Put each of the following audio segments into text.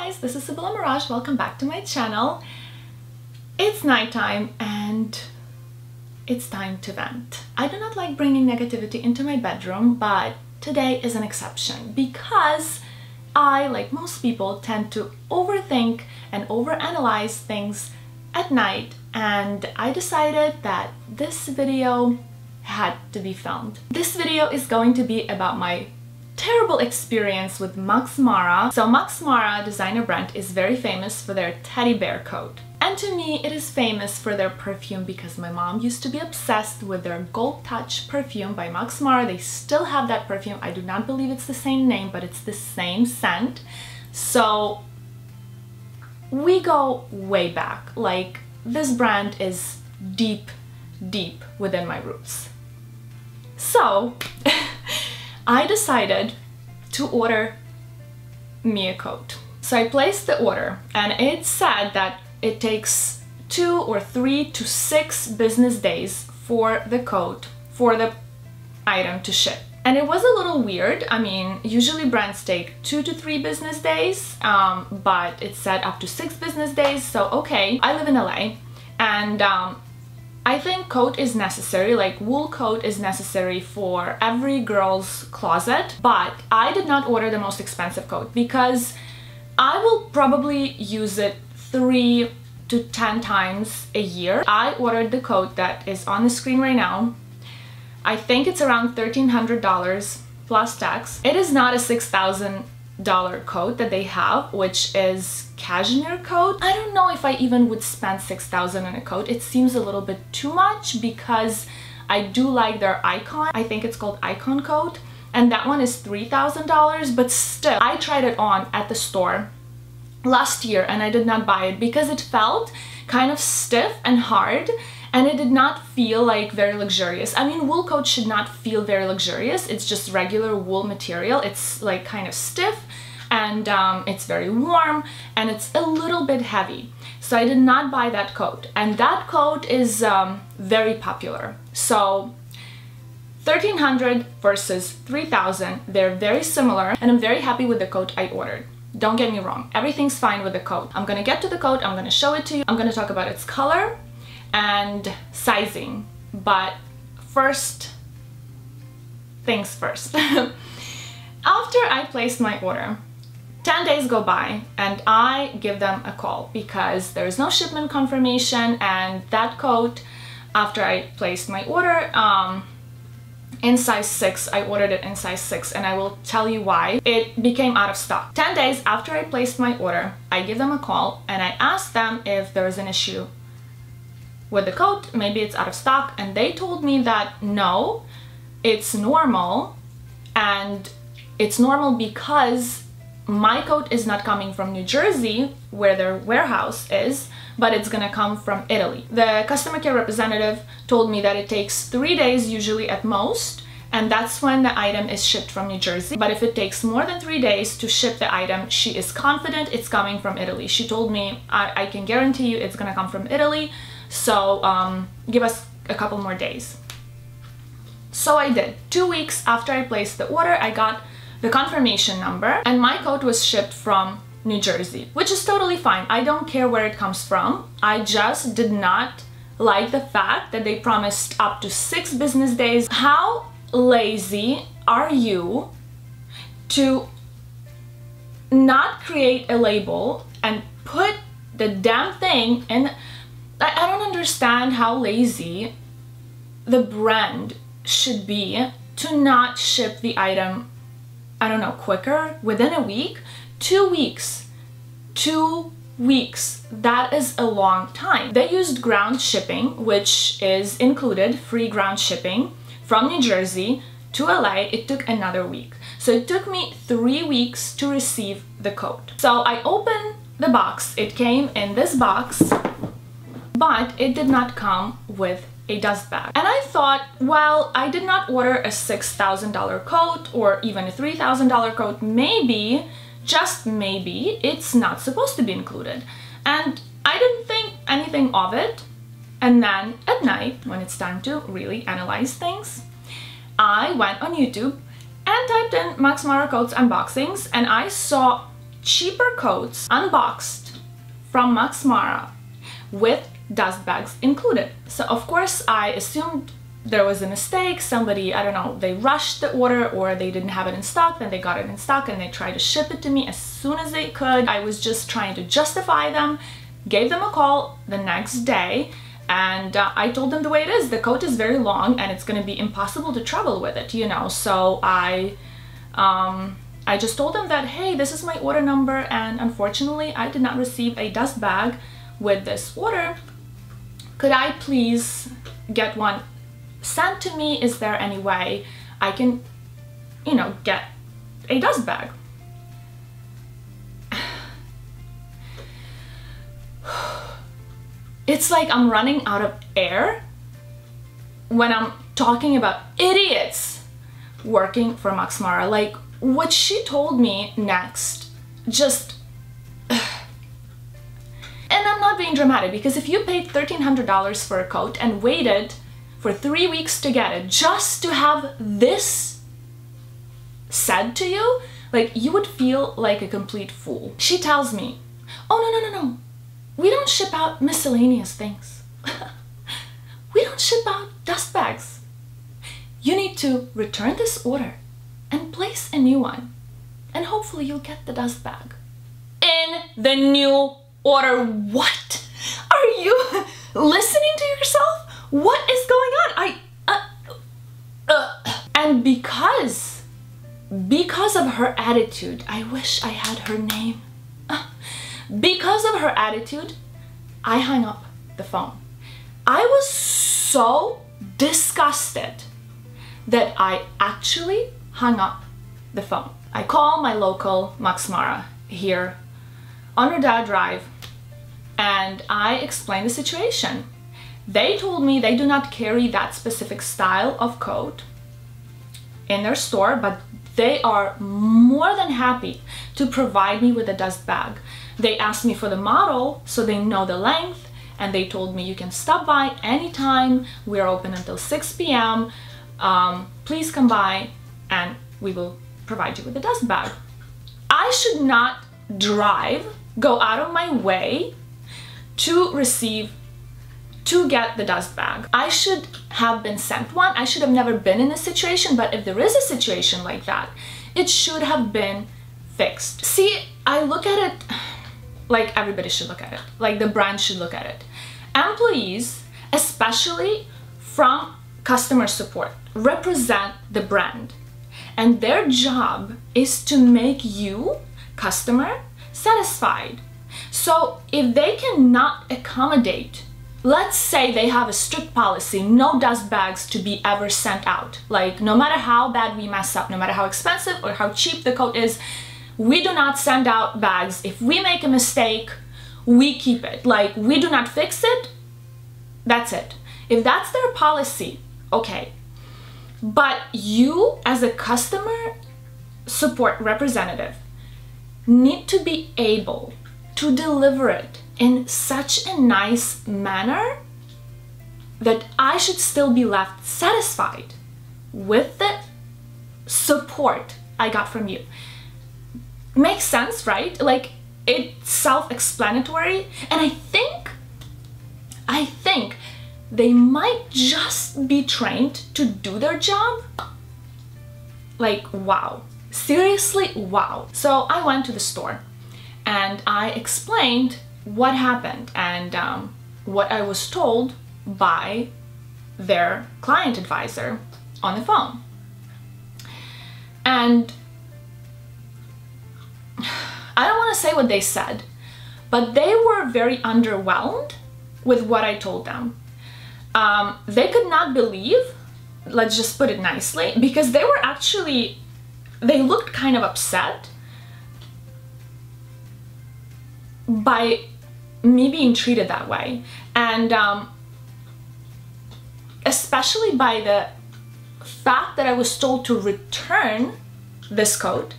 guys, this is Sibylla Mirage. Welcome back to my channel. It's nighttime and it's time to vent. I do not like bringing negativity into my bedroom, but today is an exception because I, like most people, tend to overthink and overanalyze things at night, and I decided that this video had to be filmed. This video is going to be about my terrible experience with Max Mara. So Max Mara designer brand is very famous for their teddy bear coat. And to me, it is famous for their perfume because my mom used to be obsessed with their Gold Touch perfume by Max Mara. They still have that perfume. I do not believe it's the same name, but it's the same scent. So we go way back. Like, this brand is deep, deep within my roots. So I decided to order me a coat. So I placed the order and it said that it takes 2 or 3 to 6 business days for the coat, for the item to ship. And it was a little weird. I mean, usually brands take 2 to 3 business days, but it said up to 6 business days. So okay, I live in LA and I think coat is necessary, like wool coat is necessary for every girl's closet, but I did not order the most expensive coat because I will probably use it 3 to 10 times a year. I ordered the coat that is on the screen right now. I think it's around $1,300 plus tax. It is not a $6,000 coat that they have, which is cashmere coat. I don't know if I even would spend $6,000 on a coat. It seems a little bit too much because I do like their Icon. I think it's called Icon coat, and that one is $3,000, but still, I tried it on at the store last year and I did not buy it because it felt kind of stiff and hard and it did not feel like very luxurious. I mean, wool coat should not feel very luxurious. It's just regular wool material. It's like kind of stiff and it's very warm and it's a little bit heavy. So I did not buy that coat, and that coat is very popular. So $1,300 versus $3,000, they're very similar, and I'm very happy with the coat I ordered. Don't get me wrong, everything's fine with the coat. I'm gonna get to the coat, I'm gonna show it to you, I'm gonna talk about its color and sizing, but first things first. After I placed my order, 10 days go by and I give them a call because there is no shipment confirmation, and that coat, after I placed my order, in size 6, I ordered it in size 6, and I will tell you why. It became out of stock. 10 days after I placed my order, I give them a call and I asked them if there is an issue with the coat, maybe it's out of stock, and they told me that no, it's normal, and it's normal because my coat is not coming from New Jersey, where their warehouse is, but it's gonna come from Italy. The customer care representative told me that it takes 3 days usually at most, and that's when the item is shipped from New Jersey. But if it takes more than 3 days to ship the item, she is confident it's coming from Italy. She told me, I can guarantee you it's gonna come from Italy, so give us a couple more days. So I did. 2 weeks after I placed the order, I got the confirmation number, and my coat was shipped from New Jersey, which is totally fine. I don't care where it comes from. I just did not like the fact that they promised up to 6 business days. How lazy are you to not create a label and put the damn thing in? I don't understand how lazy the brand should be to not ship the item, I don't know, quicker, within a week. 2 weeks. 2 weeks. That is a long time. They used ground shipping, which is included, free ground shipping, from New Jersey to LA. It took another week. So it took me 3 weeks to receive the coat. So I opened the box. It came in this box, but it did not come with a dust bag. And I thought, well, I did not order a $6,000 coat or even a $3,000 coat. Maybe, just maybe, it's not supposed to be included. And I didn't think anything of it. And then at night, when it's time to really analyze things, I went on YouTube and typed in Max Mara coats unboxings, and I saw cheaper coats unboxed from Max Mara with dust bags included. So of course I assumed there was a mistake. Somebody, I don't know, they rushed the order or they didn't have it in stock, then they got it in stock and they tried to ship it to me as soon as they could. I was just trying to justify them, gave them a call the next day, and I told them the way it is. The coat is very long and it's going to be impossible to travel with it, you know. So I just told them that, hey, this is my order number and unfortunately I did not receive a dust bag with this order. Could I please get one sent to me? Is there any way I can, you know, get a dust bag? It's like I'm running out of air when I'm talking about idiots working for Max Mara. Like, what she told me next, just... And I'm not being dramatic, because if you paid $1,300 for a coat and waited for 3 weeks to get it just to have this said to you, like, you would feel like a complete fool. She tells me, oh, no. We don't ship out miscellaneous things. We don't ship out dust bags. You need to return this order and place a new one, and hopefully you'll get the dust bag in the new order. What? Are you listening to yourself? What is going on? And because of her attitude, I wish I had her name. Because of her attitude, I hung up the phone. I was so disgusted that I actually hung up the phone. I called my local Max Mara here on Rodeo Drive and I explained the situation. They told me they do not carry that specific style of coat in their store, but they are more than happy to provide me with a dust bag. They asked me for the model so they know the length, and they told me you can stop by anytime. We're open until 6 p.m. Please come by and we will provide you with a dust bag. I should not go out of my way to get the dust bag. I should have been sent one. I should have never been in this situation, but if there is a situation like that, it should have been fixed. See, I look at it like everybody should look at it, like the brand should look at it. Employees, especially from customer support, represent the brand, and their job is to make you, customer, satisfied. So if they cannot accommodate, let's say they have a strict policy, no dust bags to be ever sent out. Like, no matter how bad we mess up, no matter how expensive or how cheap the coat is, we do not send out bags. If we make a mistake, we keep it. Like, we do not fix it. That's it. If that's their policy, okay. But you, as a customer support representative, need to be able to deliver it in such a nice manner that I should still be left satisfied with the support I got from you. Makes sense, right? Like, it's self-explanatory, and I think they might just be trained to do their job. Like, wow. Seriously, wow. So I went to the store and I explained what happened and what I was told by their client advisor on the phone. And I don't want to say what they said, but they were very underwhelmed with what I told them. They could not believe, let's just put it nicely, because they were actually, they looked kind of upset by me being treated that way. And especially by the fact that I was told to return this coat,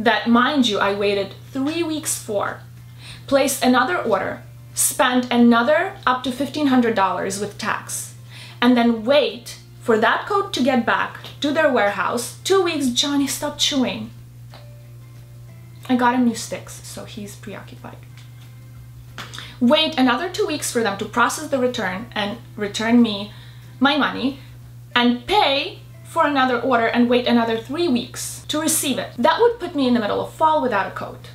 that, mind you, I waited 3 weeks for, placed another order, spent another up to $1,500 with tax, and then wait for that coat to get back to their warehouse. 2 weeks, Johnny, stop chewing. I got him new sticks, so he's preoccupied. Wait another 2 weeks for them to process the return and return me my money, and pay for another order and wait another 3 weeks to receive it. That would put me in the middle of fall without a coat.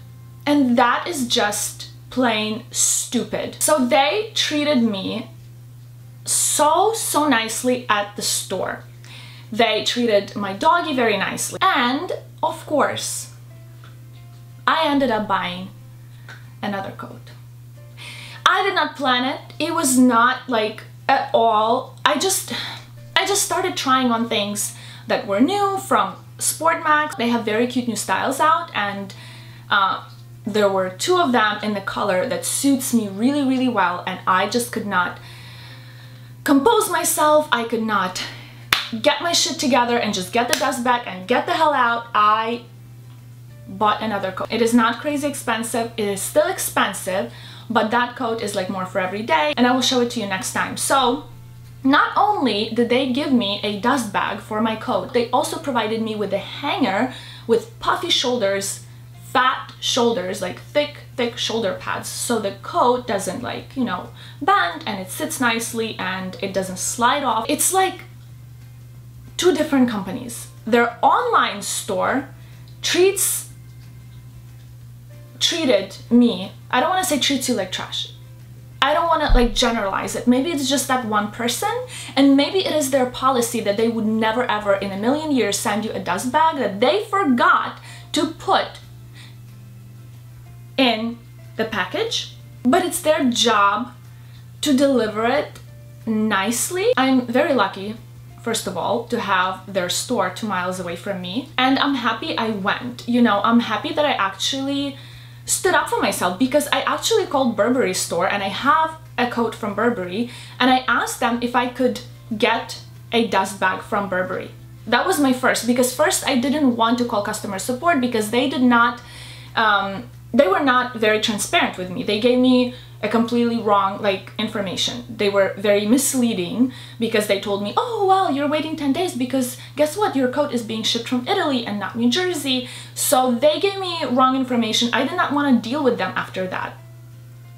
And that is just plain stupid. So they treated me so nicely at the store. They treated my doggy very nicely. And of course, I ended up buying another coat. I did not plan it. It was not like at all. I just started trying on things that were new from Sport Max. They have very cute new styles out, and there were 2 of them in the color that suits me really well, and I just could not compose myself. I could not get my shit together and just get the dust bag and get the hell out. I bought another coat. It is not crazy expensive. It is still expensive, but that coat is like more for every day, and I will show it to you next time. So not only did they give me a dust bag for my coat, they also provided me with a hanger with puffy shoulders, fat shoulders, like thick shoulder pads, so the coat doesn't, like, you know, bend, and it sits nicely and it doesn't slide off. It's like 2 different companies. Their online store treated me, I don't want to say treats you like trash. I don't want to like generalize it. Maybe it's just that one person, and maybe it is their policy that they would never ever in a million years send you a dust bag that they forgot to put in the package, but it's their job to deliver it nicely. I'm very lucky, first of all, to have their store 2 miles away from me, and I'm happy I went. You know, I'm happy that I actually stood up for myself, because I actually called Burberry store, and I have a coat from Burberry, and I asked them if I could get a dust bag from Burberry. That was my first, because first I didn't want to call customer support because they did not they were not very transparent with me. They gave me a completely wrong like information. They were very misleading because they told me, oh well, you're waiting 10 days because guess what, your coat is being shipped from Italy and not New Jersey. So they gave me wrong information. I did not want to deal with them after that.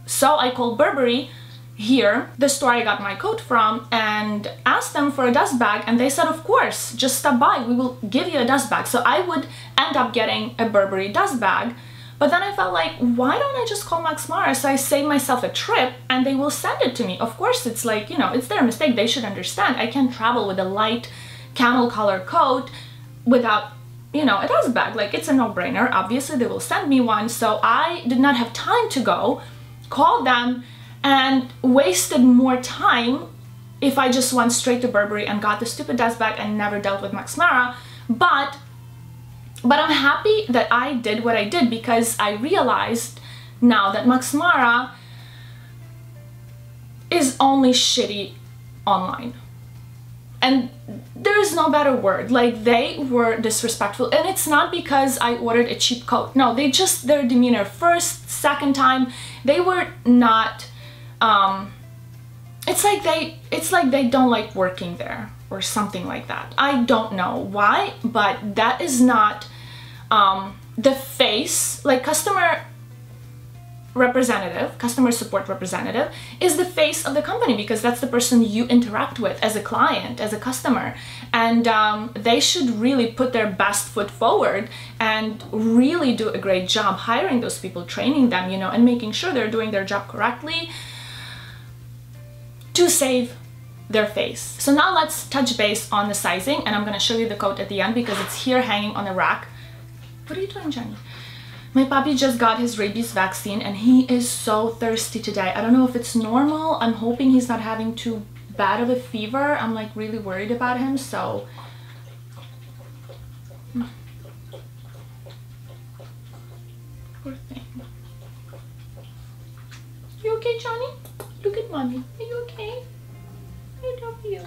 So I called Burberry here, the store I got my coat from, and asked them for a dust bag, and they said, of course, just stop by, we will give you a dust bag. So I would end up getting a Burberry dust bag. But then I felt like, why don't I just call Max Mara, so I save myself a trip and they will send it to me. Of course, it's like, you know, it's their mistake. They should understand. I can't travel with a light camel color coat without, you know, a dust bag. Like, it's a no-brainer. Obviously, they will send me one. So I did not have time to go, call them, and wasted more time if I just went straight to Burberry and got the stupid dust bag and never dealt with Max Mara. But I'm happy that I did what I did, because I realized now that Max Mara is only shitty online. And there is no better word. Like, they were disrespectful, and it's not because I ordered a cheap coat. No, they just, their demeanor first, second time, they were not, it's like they don't like working there or something like that. I don't know why, but that is not the face. Like, customer support representative is the face of the company, because that's the person you interact with as a client, as a customer, and they should really put their best foot forward and really do a great job hiring those people, training them, you know, and making sure they're doing their job correctly to save their face. So now let's touch base on the sizing, and I'm going to show you the coat at the end because it's here hanging on the rack. What are you doing, Jenny? My puppy just got his rabies vaccine and he is so thirsty today. I don't know if it's normal. I'm hoping he's not having too bad of a fever. I'm like really worried about him, so. Poor thing. You okay, Johnny? Look at mommy. Are you okay? I love you.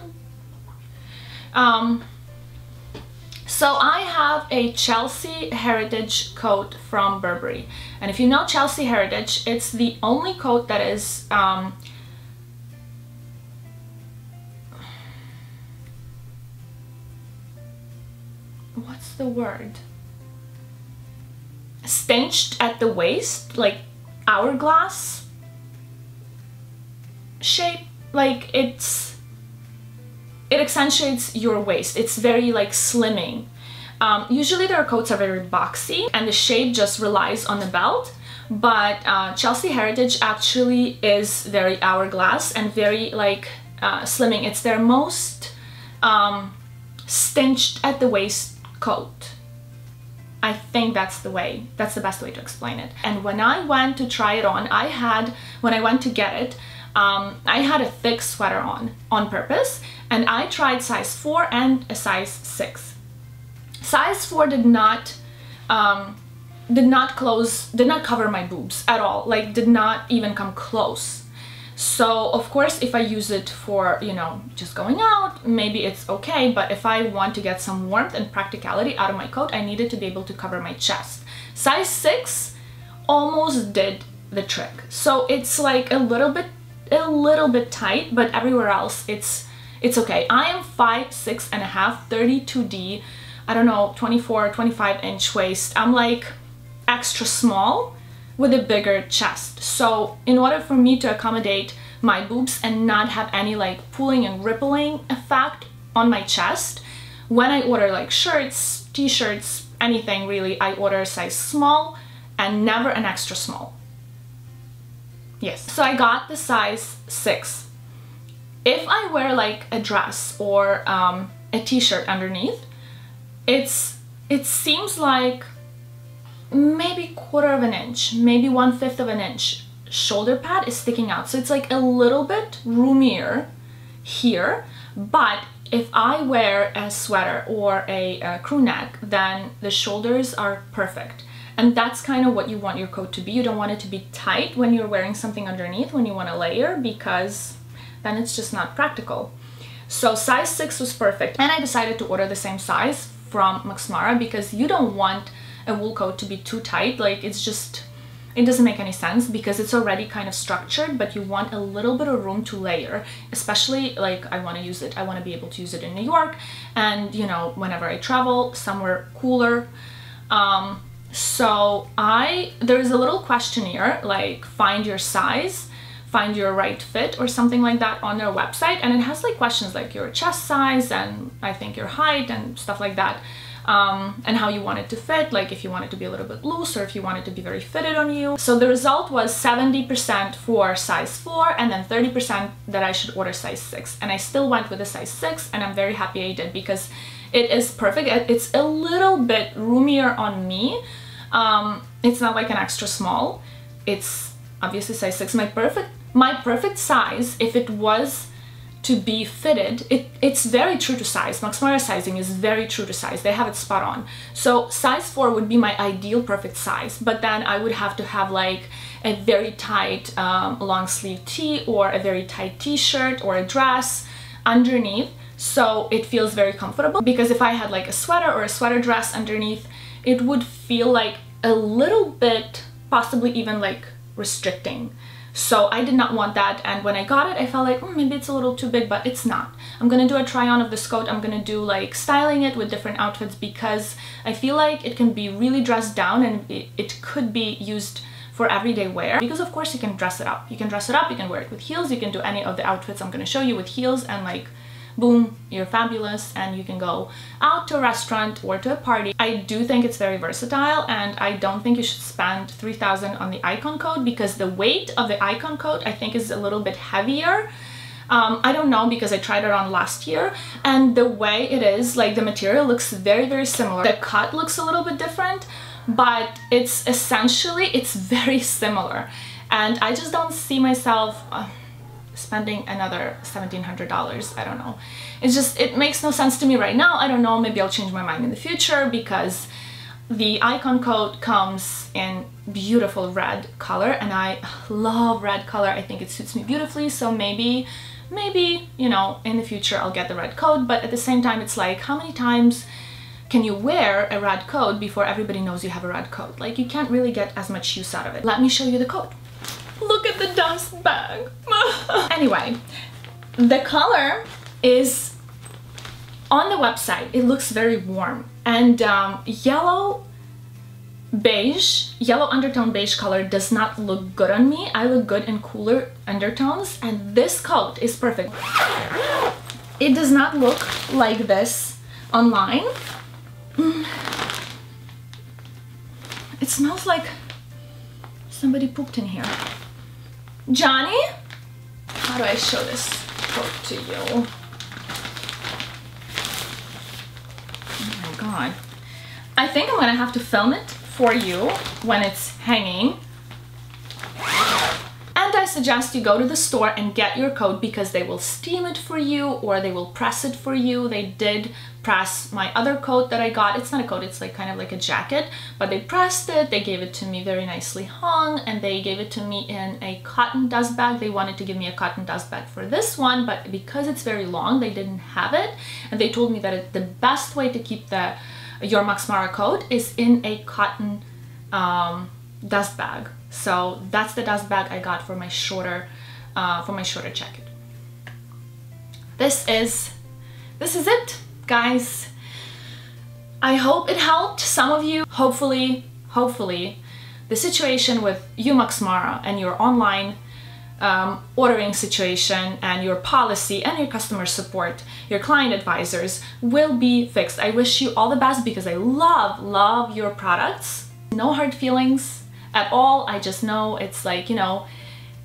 So I have a Chelsea Heritage coat from Burberry, and if you know Chelsea Heritage, it's the only coat that is what's the word? cinched at the waist, like hourglass shape. Like it accentuates your waist. It's very like slimming. Usually their coats are very boxy and the shape just relies on the belt, but Chelsea Heritage actually is very hourglass and very like slimming. It's their most cinched at the waist coat. I think that's the best way to explain it. And when I went to try it on, when I went to get it, I had a thick sweater on purpose, and I tried size 4 and a size 6. Size 4 did not cover my boobs at all, like did not even come close. So of course, if I use it for, you know, just going out, maybe it's okay, but if I want to get some warmth and practicality out of my coat, I needed to be able to cover my chest. Size 6 almost did the trick. So it's like a little bit tight, but everywhere else it's okay. I am 5'6" and a half, 32D, I don't know, 24, 25 inch waist. I'm like extra small with a bigger chest. So in order for me to accommodate my boobs and not have any like pulling and rippling effect on my chest, when I order like shirts, t-shirts, anything really, I order a size small and never an extra small. Yes, so I got the size 6. If I wear like a dress or a t-shirt underneath, it seems like maybe 1/4 of an inch, maybe 1/5 of an inch shoulder pad is sticking out. So it's like a little bit roomier here, but if I wear a sweater or a crew neck, then the shoulders are perfect. And that's kind of what you want your coat to be. You don't want it to be tight when you're wearing something underneath, when you want to layer, because then it's just not practical. So size 6 was perfect. And I decided to order the same size from Max Mara because you don't want a wool coat to be too tight. Like it doesn't make any sense because it's already kind of structured, but you want a little bit of room to layer, especially like I want to be able to use it in New York and, you know, whenever I travel somewhere cooler. So there's a little questionnaire, like find your size, find your right fit or something like that on their website, and it has like questions like your chest size and I think your height and stuff like that. And how you want it to fit, like if you want it to be a little bit loose or if you want it to be very fitted on you. So the result was 70% for size 4 and then 30% that I should order size 6. And I still went with a size 6 and I'm very happy I did because it is perfect. It's a little bit roomier on me. It's not like an extra small. It's obviously size 6. My perfect size, if it was to be fitted, it's very true to size. Max Mara sizing is very true to size. They have it spot on. So size 4 would be my ideal perfect size, but then I would have to have like a very tight long sleeve tee or a very tight t-shirt or a dress underneath, so it feels very comfortable. Because if I had like a sweater or a sweater dress underneath, it would feel like a little bit, possibly even like restricting. So I did not want that, and when I got it I felt like maybe it's a little too big, but it's not. I'm gonna do a try on of this coat. I'm gonna do like styling it with different outfits because I feel like it can be really dressed down and it could be used for everyday wear, because of course you can dress it up. You can dress it up, you can wear it with heels, you can do any of the outfits I'm gonna show you with heels, and like boom, you're fabulous and you can go out to a restaurant or to a party. I do think it's very versatile, and I don't think you should spend $3,000 on the Icon coat because the weight of the Icon coat I think is a little bit heavier. I don't know because I tried it on last year, and the way it is, like the material looks very, very similar. The cut looks a little bit different, but it's very similar, and I just don't see myself spending another $1,700. I don't know. It makes no sense to me right now. I don't know, maybe I'll change my mind in the future because the Icon coat comes in beautiful red color and I love red color. I think it suits me beautifully, so maybe, you know, in the future I'll get the red coat, but at the same time it's like, how many times can you wear a red coat before everybody knows you have a red coat? Like, you can't really get as much use out of it. Let me show you the coat. Look at the dust bag. Anyway, the color is on the website. It looks very warm, and yellow beige, yellow undertone beige color does not look good on me. I look good in cooler undertones, and this coat is perfect. It does not look like this online. It smells like somebody pooped in here. Johnny? How do I show this coat to you? Oh my god. I think I'm gonna have to film it for you when it's hanging. And I suggest you go to the store and get your coat because they will steam it for you or they will press it for you. They did press my other coat that I got. It's not a coat, it's like kind of like a jacket, but they pressed it, they gave it to me very nicely hung, and they gave it to me in a cotton dust bag. They wanted to give me a cotton dust bag for this one, but because it's very long, they didn't have it. And they told me that the best way to keep your Max Mara coat is in a cotton dust bag. So that's the dust bag I got for my shorter jacket. This is it, guys. I hope it helped some of you. Hopefully the situation with you Max Mara and your online ordering situation and your policy and your customer support, your client advisors will be fixed. I wish you all the best because I love your products. No hard feelings at all. I just know it's like, you know,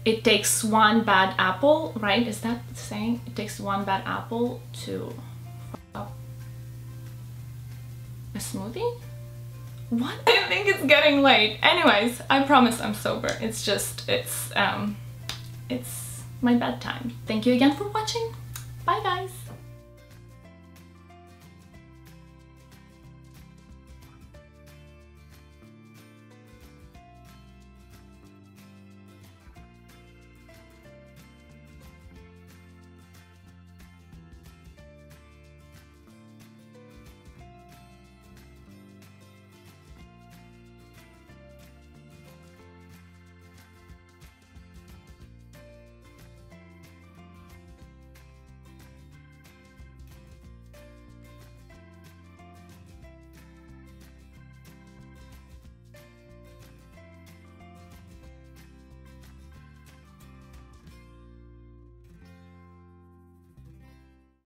it takes one bad apple, right? Is that the saying? It takes one bad apple to fuck up a smoothie? What? I think it's getting late. Anyways, I promise I'm sober. It's just, it's my bedtime. Thank you again for watching. Bye guys.